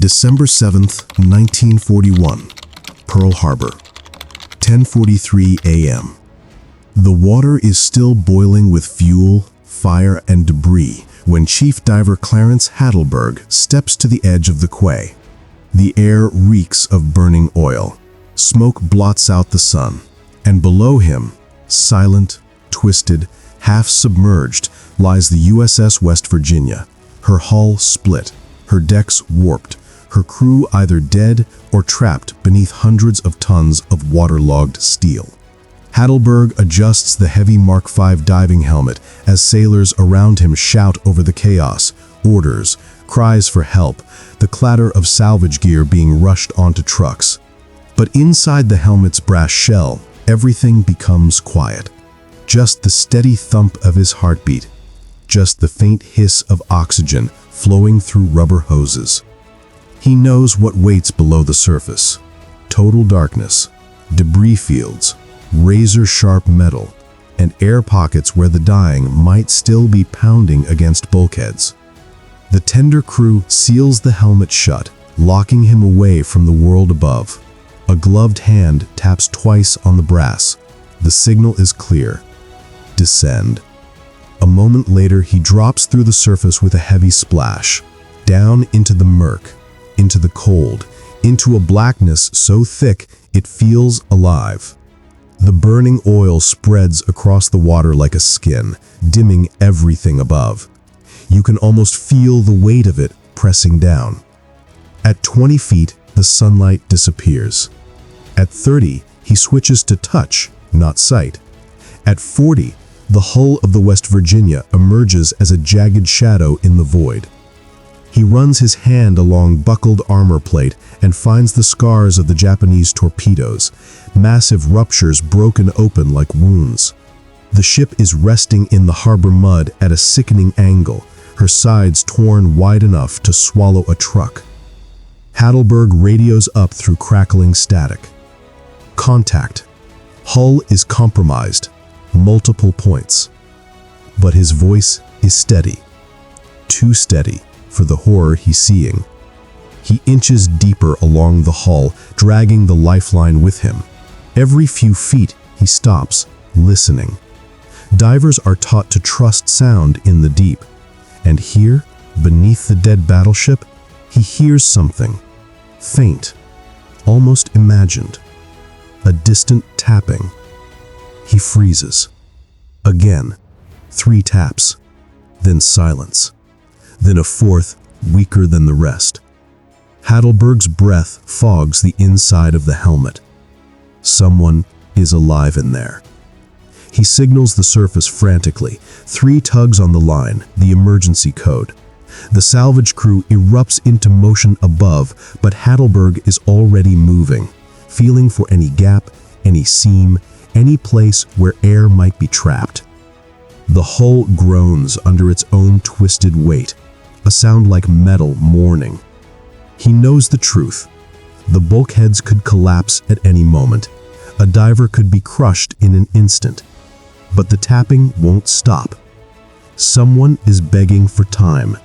December 7th, 1941, Pearl Harbor, 10:43 a.m. The water is still boiling with fuel, fire, and debris when Chief Diver Clarence Hatleberg steps to the edge of the quay. The air reeks of burning oil. Smoke blots out the sun, and below him, silent, twisted, half-submerged, lies the USS West Virginia, her hull split, her decks warped, her crew either dead or trapped beneath hundreds of tons of waterlogged steel. Hatleberg adjusts the heavy Mark V diving helmet as sailors around him shout over the chaos, orders, cries for help, the clatter of salvage gear being rushed onto trucks. But inside the helmet's brass shell, everything becomes quiet. Just the steady thump of his heartbeat, just the faint hiss of oxygen flowing through rubber hoses. He knows what waits below the surface. Total darkness, debris fields, razor-sharp metal, and air pockets where the dying might still be pounding against bulkheads. The tender crew seals the helmet shut, locking him away from the world above. A gloved hand taps twice on the brass. The signal is clear. Descend. A moment later, he drops through the surface with a heavy splash, down into the murk, into the cold, into a blackness so thick it feels alive. The burning oil spreads across the water like a skin, dimming everything above. You can almost feel the weight of it pressing down. At 20 feet, the sunlight disappears. At 30, he switches to touch, not sight. At 40, the hull of the West Virginia emerges as a jagged shadow in the void. He runs his hand along buckled armor plate and finds the scars of the Japanese torpedoes, massive ruptures broken open like wounds. The ship is resting in the harbor mud at a sickening angle, her sides torn wide enough to swallow a truck. Hatleberg radios up through crackling static. Contact. Hull is compromised. Multiple points. But his voice is steady. Too steady for the horror he's seeing. He inches deeper along the hull, dragging the lifeline with him. Every few feet, he stops, listening. Divers are taught to trust sound in the deep. And here, beneath the dead battleship, he hears something. Faint, almost imagined. A distant tapping. He freezes. Again, 3 taps, then silence, then a fourth, weaker than the rest. Hatleberg's breath fogs the inside of the helmet. Someone is alive in there. He signals the surface frantically, 3 tugs on the line, the emergency code. The salvage crew erupts into motion above, but Hatleberg is already moving, feeling for any gap, any seam, any place where air might be trapped. The hull groans under its own twisted weight, a sound like metal mourning. He knows the truth. The bulkheads could collapse at any moment. A diver could be crushed in an instant. But the tapping won't stop. Someone is begging for time.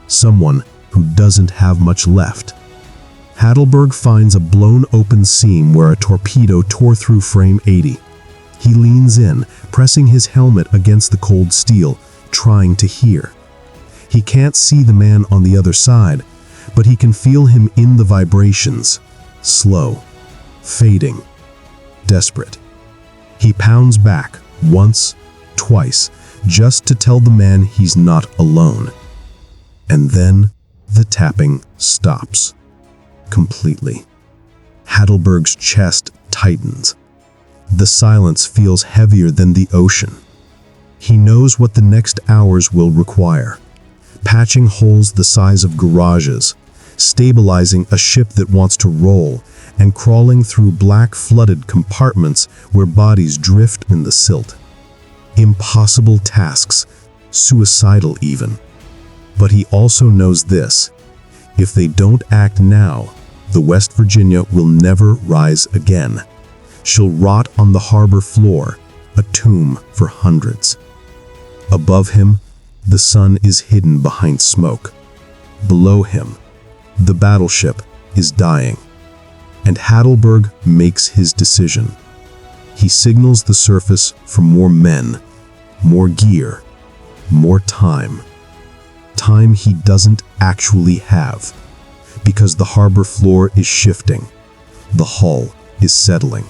Someone who doesn't have much left. Hatleberg finds a blown open seam where a torpedo tore through frame 80. He leans in, pressing his helmet against the cold steel, trying to hear. He can't see the man on the other side, but he can feel him in the vibrations, slow, fading, desperate. He pounds back, once, twice, just to tell the man he's not alone. And then the tapping stops. Completely. Hatleberg's chest tightens. The silence feels heavier than the ocean. He knows what the next hours will require. Patching holes the size of garages, stabilizing a ship that wants to roll, and crawling through black flooded compartments where bodies drift in the silt. Impossible tasks, suicidal even. But he also knows this. If they don't act now, the West Virginia will never rise again. She'll rot on the harbor floor, a tomb for hundreds. Above him, the sun is hidden behind smoke. Below him, The battleship is dying, and Hatleberg makes his decision. He signals the surface for more men, more gear, more time. Time he doesn't actually have, because the harbor floor is shifting, the hull is settling,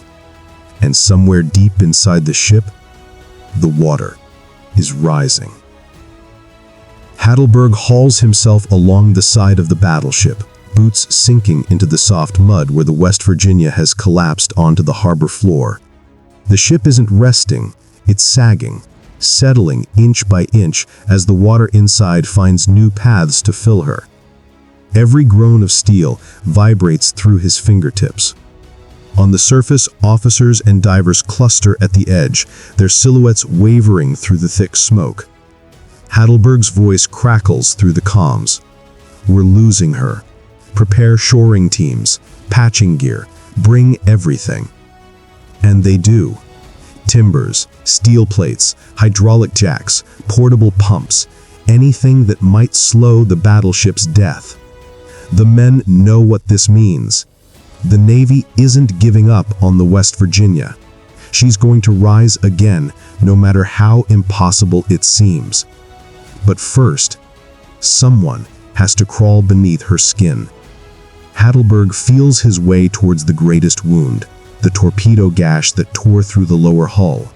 and somewhere deep inside the ship, the water is rising. Hatleberg hauls himself along the side of the battleship, boots sinking into the soft mud where the West Virginia has collapsed onto the harbor floor. The ship isn't resting, it's sagging, settling inch by inch as the water inside finds new paths to fill her. Every groan of steel vibrates through his fingertips. On the surface, officers and divers cluster at the edge, their silhouettes wavering through the thick smoke. Hatleberg's voice crackles through the comms. "We're losing her. Prepare shoring teams, patching gear, bring everything." And they do. Timbers, steel plates, hydraulic jacks, portable pumps, anything that might slow the battleship's death. The men know what this means. The Navy isn't giving up on the West Virginia. She's going to rise again, no matter how impossible it seems. But first, someone has to crawl beneath her skin. Hatleberg feels his way towards the greatest wound, the torpedo gash that tore through the lower hull.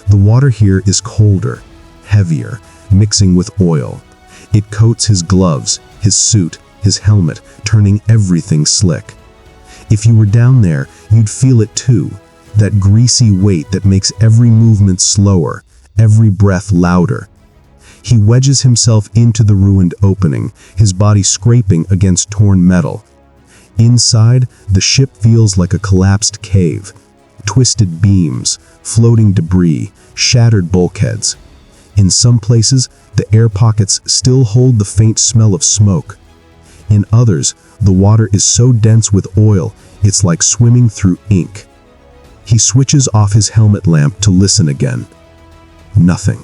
The water here is colder, heavier, mixing with oil. It coats his gloves, his suit, his helmet, turning everything slick. If you were down there, you'd feel it too, that greasy weight that makes every movement slower, every breath louder. He wedges himself into the ruined opening, his body scraping against torn metal. Inside, the ship feels like a collapsed cave. Twisted beams, floating debris, shattered bulkheads. In some places, the air pockets still hold the faint smell of smoke. In others, the water is so dense with oil, it's like swimming through ink. He switches off his helmet lamp to listen again. Nothing.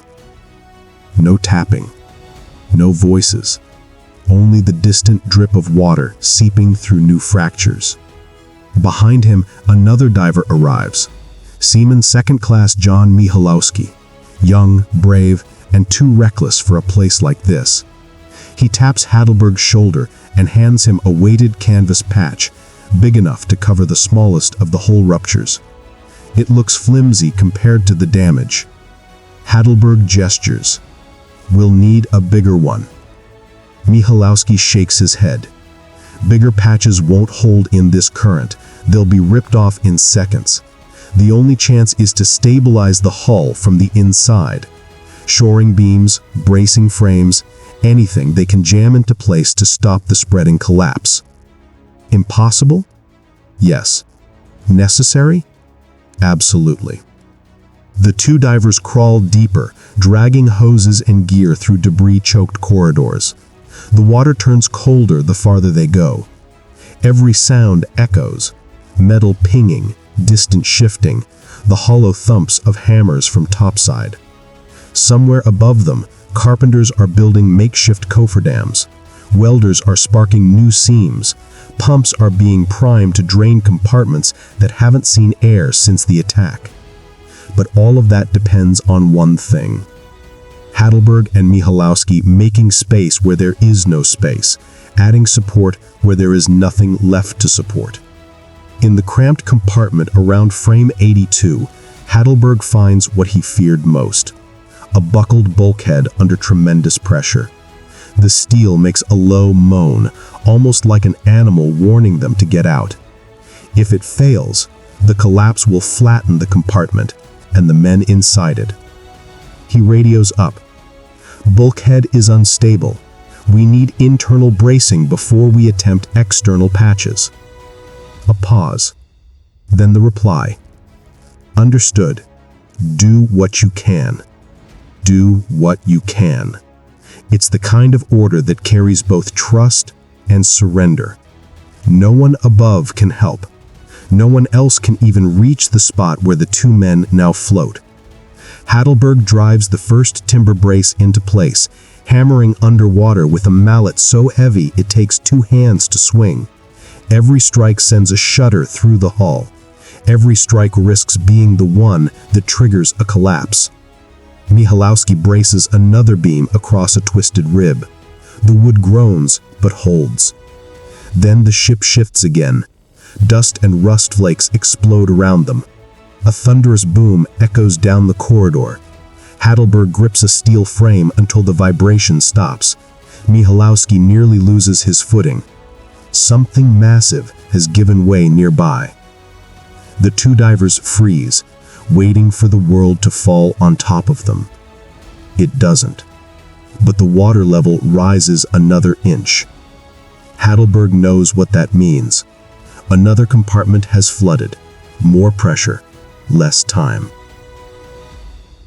No tapping. No voices. Only the distant drip of water seeping through new fractures. Behind him, another diver arrives. Seaman Second Class John Michalowski. Young, brave, and too reckless for a place like this. He taps Hatleberg's shoulder and hands him a weighted canvas patch, big enough to cover the smallest of the hull ruptures. It looks flimsy compared to the damage. Hatleberg gestures. "We'll need a bigger one." Michalowski shakes his head. "Bigger patches won't hold in this current. They'll be ripped off in seconds. The only chance is to stabilize the hull from the inside. Shoring beams, bracing frames, anything they can jam into place to stop the spreading collapse." Impossible? Yes. Necessary? Absolutely. The two divers crawl deeper, dragging hoses and gear through debris-choked corridors. The water turns colder the farther they go. Every sound echoes, metal pinging, distant shifting, the hollow thumps of hammers from topside. Somewhere above them, carpenters are building makeshift cofferdams. Welders are sparking new seams. Pumps are being primed to drain compartments that haven't seen air since the attack. But all of that depends on one thing. Hatleberg and Michalowski making space where there is no space, adding support where there is nothing left to support. In the cramped compartment around frame 82, Hatleberg finds what he feared most: a buckled bulkhead under tremendous pressure. The steel makes a low moan, almost like an animal warning them to get out. If it fails, the collapse will flatten the compartment and the men inside it. He radios up. "Bulkhead is unstable. We need internal bracing before we attempt external patches." A pause. Then the reply. "Understood. Do what you can. Do what you can." It's the kind of order that carries both trust and surrender. No one above can help. No one else can even reach the spot where the two men now float. Hatleberg drives the first timber brace into place, hammering underwater with a mallet so heavy it takes 2 hands to swing. Every strike sends a shudder through the hull. Every strike risks being the one that triggers a collapse. Michalowski braces another beam across a twisted rib. The wood groans, but holds. Then the ship shifts again. Dust and rust flakes explode around them. A thunderous boom echoes down the corridor. Hatleberg grips a steel frame until the vibration stops. Michalowski nearly loses his footing. Something massive has given way nearby. The 2 divers freeze, waiting for the world to fall on top of them. It doesn't. But the water level rises another inch. Hatleberg knows what that means. Another compartment has flooded. More pressure, less time.